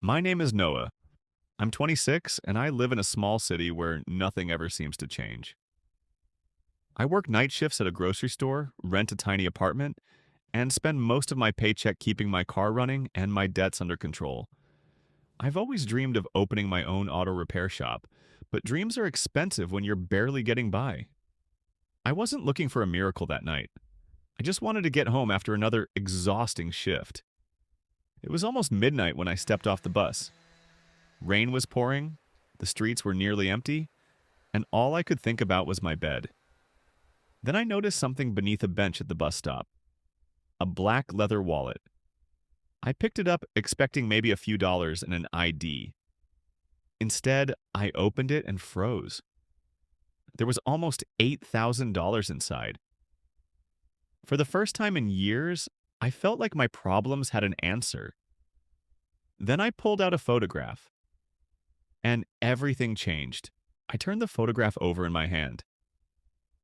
My name is Noah. I'm 26 and I live in a small city where nothing ever seems to change. I work night shifts at a grocery store, rent a tiny apartment, and spend most of my paycheck keeping my car running and my debts under control. I've always dreamed of opening my own auto repair shop, but dreams are expensive when you're barely getting by. I wasn't looking for a miracle that night. I just wanted to get home after another exhausting shift. It was almost midnight when I stepped off the bus. Rain was pouring, the streets were nearly empty, and all I could think about was my bed. Then I noticed something beneath a bench at the bus stop, a black leather wallet. I picked it up expecting maybe a few dollars and an ID. Instead, I opened it and froze. There was almost $8,000 inside. For the first time in years, I felt like my problems had an answer. Then I pulled out a photograph, and everything changed. I turned the photograph over in my hand.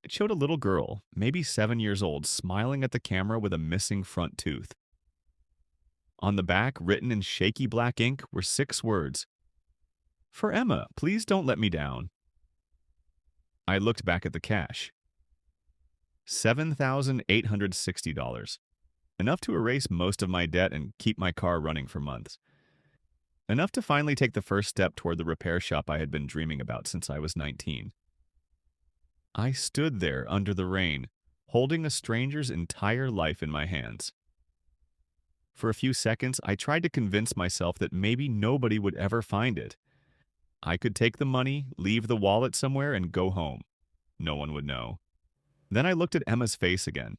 It showed a little girl, maybe 7 years old, smiling at the camera with a missing front tooth. On the back, written in shaky black ink, were 6 words. "For Emma, please don't let me down." I looked back at the cash. $7,860. Enough to erase most of my debt and keep my car running for months. Enough to finally take the first step toward the repair shop I had been dreaming about since I was 19. I stood there under the rain, holding a stranger's entire life in my hands. For a few seconds, I tried to convince myself that maybe nobody would ever find it. I could take the money, leave the wallet somewhere, and go home. No one would know. Then I looked at Emma's face again.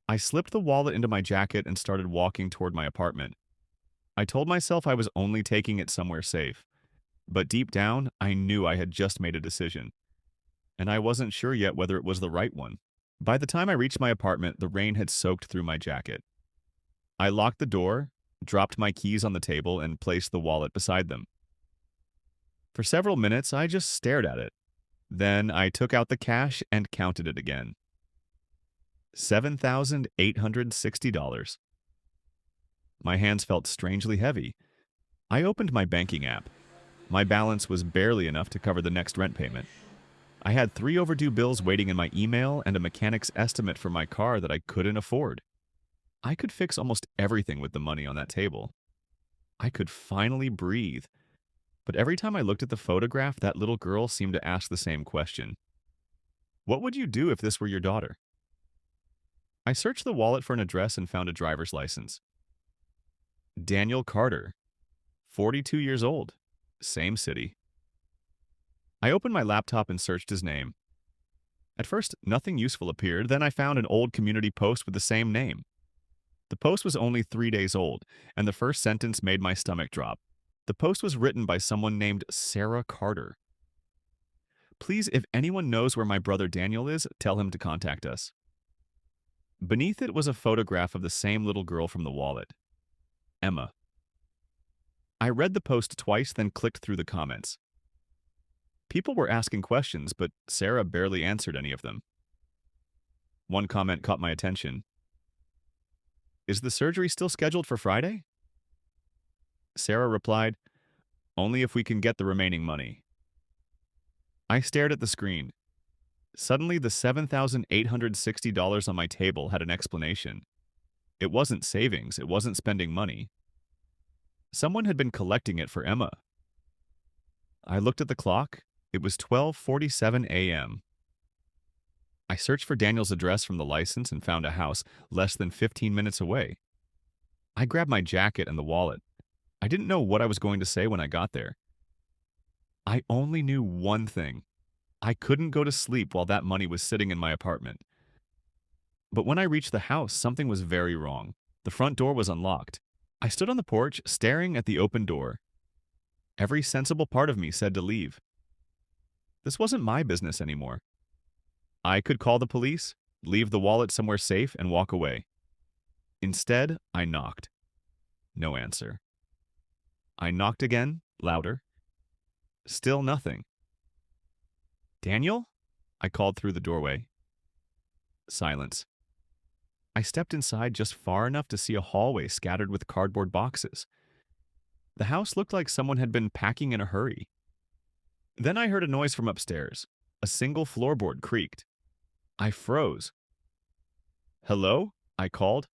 I slipped the wallet into my jacket and started walking toward my apartment. I told myself I was only taking it somewhere safe. But deep down, I knew I had just made a decision. And I wasn't sure yet whether it was the right one. By the time I reached my apartment, the rain had soaked through my jacket. I locked the door, dropped my keys on the table, and placed the wallet beside them. For several minutes, I just stared at it. Then I took out the cash and counted it again. $7,860. My hands felt strangely heavy. I opened my banking app. My balance was barely enough to cover the next rent payment. I had 3 overdue bills waiting in my email and a mechanic's estimate for my car that I couldn't afford. I could fix almost everything with the money on that table. I could finally breathe. But every time I looked at the photograph, that little girl seemed to ask the same question. What would you do if this were your daughter? I searched the wallet for an address and found a driver's license. Daniel Carter, 42 years old, same city. I opened my laptop and searched his name. At first, nothing useful appeared, then I found an old community post with the same name. The post was only 3 days old, and the first sentence made my stomach drop. The post was written by someone named Sarah Carter. Please, if anyone knows where my brother Daniel is, tell him to contact us. Beneath it was a photograph of the same little girl from the wallet, Emma. I read the post twice, then clicked through the comments. People were asking questions, but Sarah barely answered any of them. One comment caught my attention. Is the surgery still scheduled for Friday? Sarah replied, only if we can get the remaining money. I stared at the screen. Suddenly, the $7,860 on my table had an explanation. It wasn't savings, it wasn't spending money. Someone had been collecting it for Emma. I looked at the clock. It was 12:47 a.m. I searched for Daniel's address from the license and found a house less than 15 minutes away. I grabbed my jacket and the wallet. I didn't know what I was going to say when I got there. I only knew one thing. I couldn't go to sleep while that money was sitting in my apartment. But when I reached the house, something was very wrong. The front door was unlocked. I stood on the porch, staring at the open door. Every sensible part of me said to leave. This wasn't my business anymore. I could call the police, leave the wallet somewhere safe, and walk away. Instead, I knocked. No answer. I knocked again, louder. Still nothing. Daniel? I called through the doorway. Silence. I stepped inside just far enough to see a hallway scattered with cardboard boxes. The house looked like someone had been packing in a hurry. Then I heard a noise from upstairs. A single floorboard creaked. I froze. "Hello?" I called.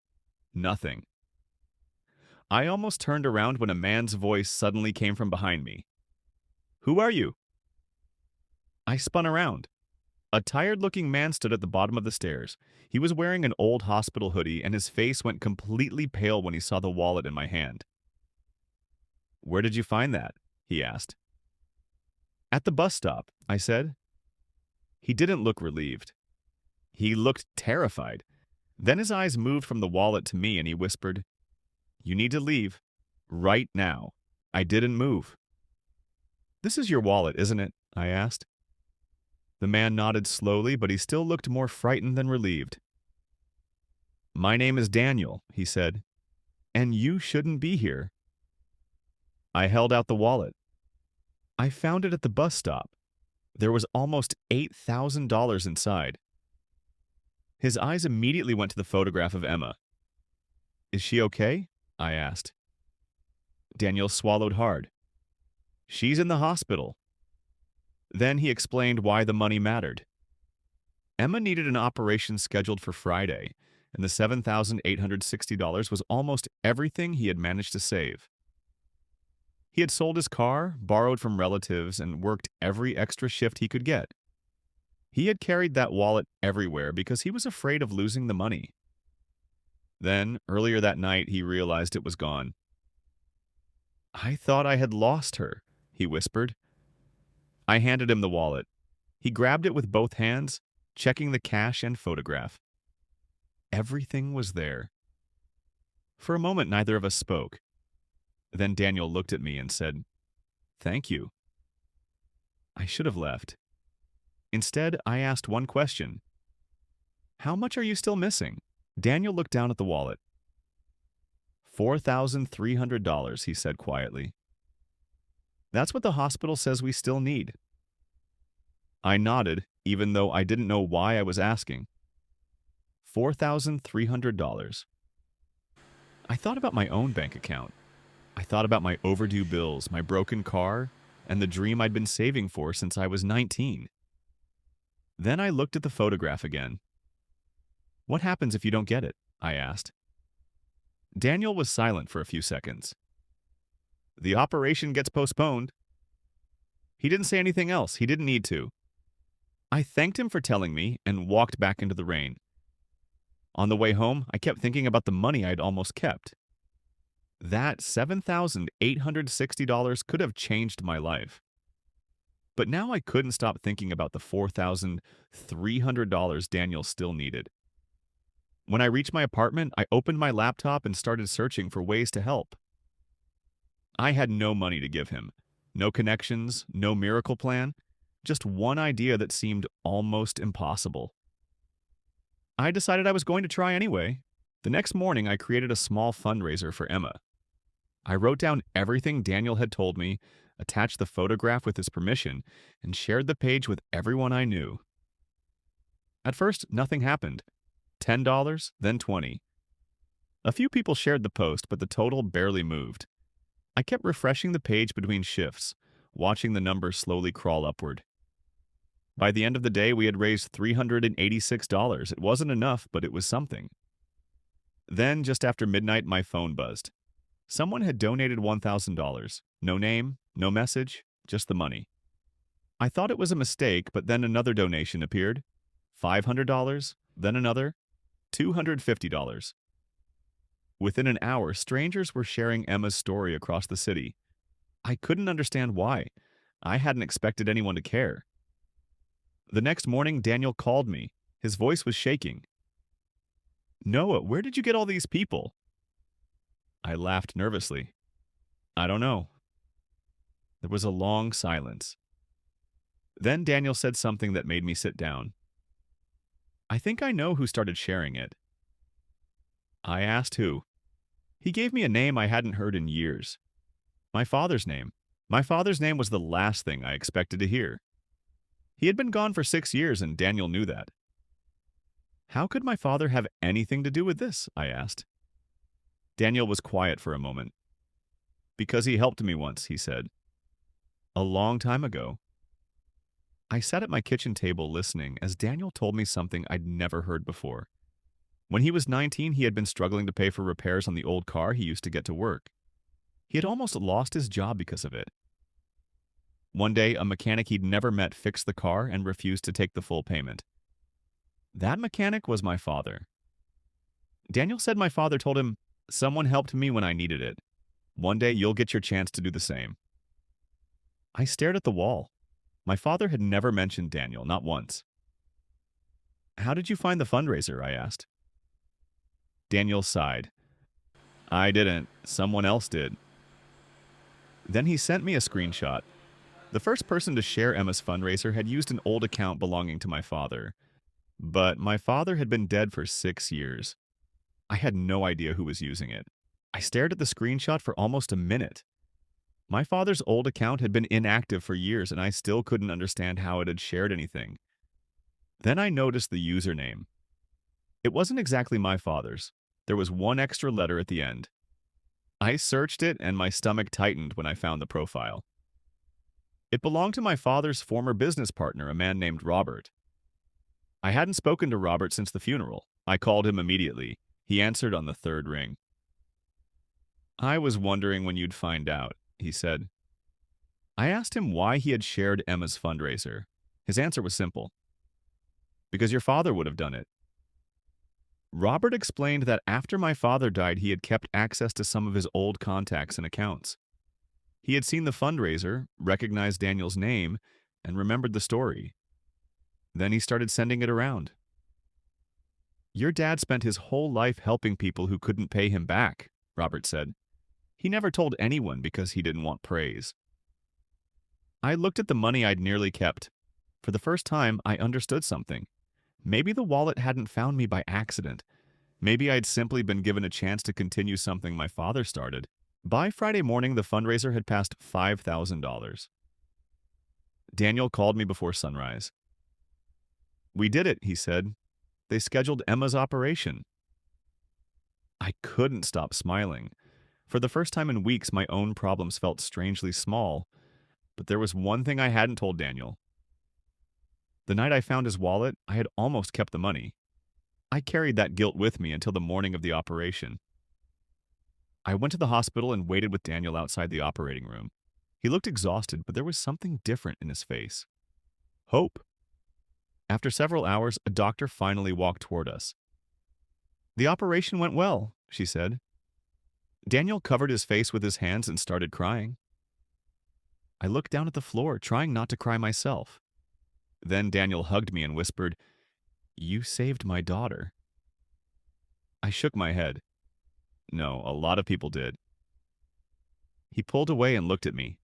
Nothing. I almost turned around when a man's voice suddenly came from behind me. "Who are you?" I spun around. A tired-looking man stood at the bottom of the stairs. He was wearing an old hospital hoodie, and his face went completely pale when he saw the wallet in my hand. "Where did you find that?" he asked. "At the bus stop," I said. He didn't look relieved. He looked terrified. Then his eyes moved from the wallet to me and he whispered, "You need to leave. Right now." I didn't move. "This is your wallet, isn't it?" I asked. The man nodded slowly, but he still looked more frightened than relieved. "My name is Daniel," he said, "and you shouldn't be here." I held out the wallet. "I found it at the bus stop. There was almost $8,000 inside." His eyes immediately went to the photograph of Emma. "Is she okay?" I asked. Daniel swallowed hard. "She's in the hospital." Then he explained why the money mattered. Emma needed an operation scheduled for Friday, and the $7,860 was almost everything he had managed to save. He had sold his car, borrowed from relatives, and worked every extra shift he could get. He had carried that wallet everywhere because he was afraid of losing the money. Then, earlier that night, he realized it was gone. "I thought I had lost her," he whispered. I handed him the wallet. He grabbed it with both hands, checking the cash and photograph. Everything was there. For a moment, neither of us spoke. Then Daniel looked at me and said, "Thank you." I should have left. Instead, I asked one question. "How much are you still missing?" Daniel looked down at the wallet. $4,300, he said quietly. "That's what the hospital says we still need." I nodded, even though I didn't know why I was asking. $4,300. I thought about my own bank account. I thought about my overdue bills, my broken car, and the dream I'd been saving for since I was 19. Then I looked at the photograph again. "What happens if you don't get it?" I asked. Daniel was silent for a few seconds. "The operation gets postponed." He didn't say anything else. He didn't need to. I thanked him for telling me and walked back into the rain. On the way home, I kept thinking about the money I'd almost kept. That $7,860 could have changed my life. But now I couldn't stop thinking about the $4,300 Daniel still needed. When I reached my apartment, I opened my laptop and started searching for ways to help. I had no money to give him, no connections, no miracle plan, just one idea that seemed almost impossible. I decided I was going to try anyway. The next morning, I created a small fundraiser for Emma. I wrote down everything Daniel had told me, attached the photograph with his permission, and shared the page with everyone I knew. At first, nothing happened. $10, then $20. A few people shared the post, but the total barely moved. I kept refreshing the page between shifts, watching the numbers slowly crawl upward. By the end of the day, we had raised $386. It wasn't enough, but it was something. Then, just after midnight, my phone buzzed. Someone had donated $1,000. No name, no message, just the money. I thought it was a mistake, but then another donation appeared. $500, then another, $250. Within an hour, strangers were sharing Emma's story across the city. I couldn't understand why. I hadn't expected anyone to care. The next morning, Daniel called me. His voice was shaking. "Noah, where did you get all these people?" I laughed nervously. "I don't know." There was a long silence. Then Daniel said something that made me sit down. "I think I know who started sharing it." I asked who. He gave me a name I hadn't heard in years. My father's name. My father's name was the last thing I expected to hear. He had been gone for 6 years, and Daniel knew that. "How could my father have anything to do with this?" I asked. Daniel was quiet for a moment. Because he helped me once, he said. A long time ago. I sat at my kitchen table listening as Daniel told me something I'd never heard before. When he was 19, he had been struggling to pay for repairs on the old car he used to get to work. He had almost lost his job because of it. One day, a mechanic he'd never met fixed the car and refused to take the full payment. That mechanic was my father. Daniel said my father told him, "Someone helped me when I needed it. One day you'll get your chance to do the same." I stared at the wall. My father had never mentioned Daniel, not once. "How did you find the fundraiser?" I asked. Daniel sighed. "I didn't. Someone else did." Then he sent me a screenshot. The first person to share Emma's fundraiser had used an old account belonging to my father. But my father had been dead for 6 years. I had no idea who was using it. I stared at the screenshot for almost a minute. My father's old account had been inactive for years, and I still couldn't understand how it had shared anything. Then I noticed the username. It wasn't exactly my father's. There was one extra letter at the end. I searched it, and my stomach tightened when I found the profile. It belonged to my father's former business partner, a man named Robert. I hadn't spoken to Robert since the funeral. I called him immediately. He answered on the third ring. "I was wondering when you'd find out," he said. I asked him why he had shared Emma's fundraiser. His answer was simple. "Because your father would have done it." Robert explained that after my father died, he had kept access to some of his old contacts and accounts. He had seen the fundraiser, recognized Daniel's name, and remembered the story. Then he started sending it around. "Your dad spent his whole life helping people who couldn't pay him back," Robert said. "He never told anyone because he didn't want praise." I looked at the money I'd nearly kept. For the first time, I understood something. Maybe the wallet hadn't found me by accident. Maybe I'd simply been given a chance to continue something my father started. By Friday morning, the fundraiser had passed $5,000. Daniel called me before sunrise. "We did it," he said. "They scheduled Emma's operation." I couldn't stop smiling. For the first time in weeks, my own problems felt strangely small. But there was one thing I hadn't told Daniel. The night I found his wallet, I had almost kept the money. I carried that guilt with me until the morning of the operation. I went to the hospital and waited with Daniel outside the operating room. He looked exhausted, but there was something different in his face. Hope. After several hours, a doctor finally walked toward us. "The operation went well," she said. Daniel covered his face with his hands and started crying. I looked down at the floor, trying not to cry myself. Then Daniel hugged me and whispered, "You saved my daughter." I shook my head. "No, a lot of people did." He pulled away and looked at me.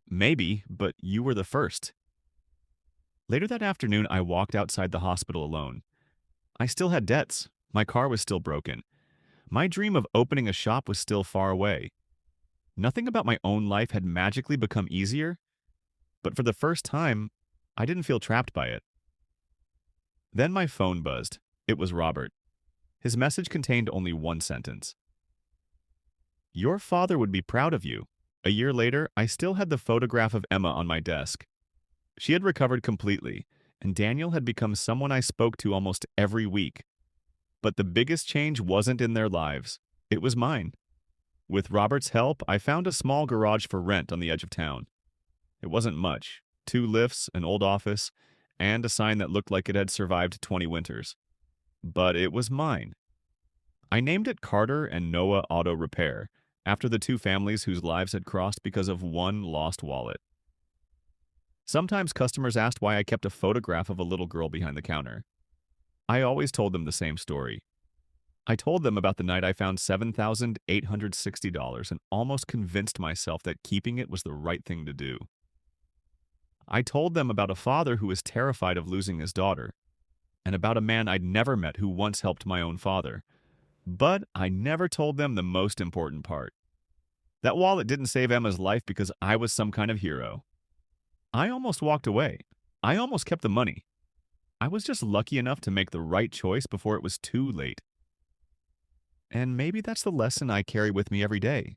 "Maybe, but you were the first." Later that afternoon, I walked outside the hospital alone. I still had debts. My car was still broken. My dream of opening a shop was still far away. Nothing about my own life had magically become easier, but for the first time, I didn't feel trapped by it. Then my phone buzzed. It was Robert. His message contained only one sentence. "Your father would be proud of you." A year later, I still had the photograph of Emma on my desk. She had recovered completely, and Daniel had become someone I spoke to almost every week. But the biggest change wasn't in their lives. It was mine. With Robert's help, I found a small garage for rent on the edge of town. It wasn't much. 2 lifts, an old office, and a sign that looked like it had survived 20 winters. But it was mine. I named it Carter and Noah Auto Repair, after the 2 families whose lives had crossed because of one lost wallet. Sometimes customers asked why I kept a photograph of a little girl behind the counter. I always told them the same story. I told them about the night I found $7,860 and almost convinced myself that keeping it was the right thing to do. I told them about a father who was terrified of losing his daughter, and about a man I'd never met who once helped my own father. But I never told them the most important part. That wallet didn't save Emma's life because I was some kind of hero. I almost walked away. I almost kept the money. I was just lucky enough to make the right choice before it was too late. And maybe that's the lesson I carry with me every day.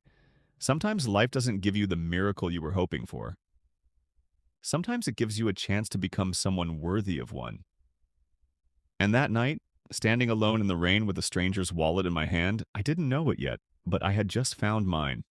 Sometimes life doesn't give you the miracle you were hoping for. Sometimes it gives you a chance to become someone worthy of one. And that night, standing alone in the rain with a stranger's wallet in my hand, I didn't know it yet, but I had just found mine.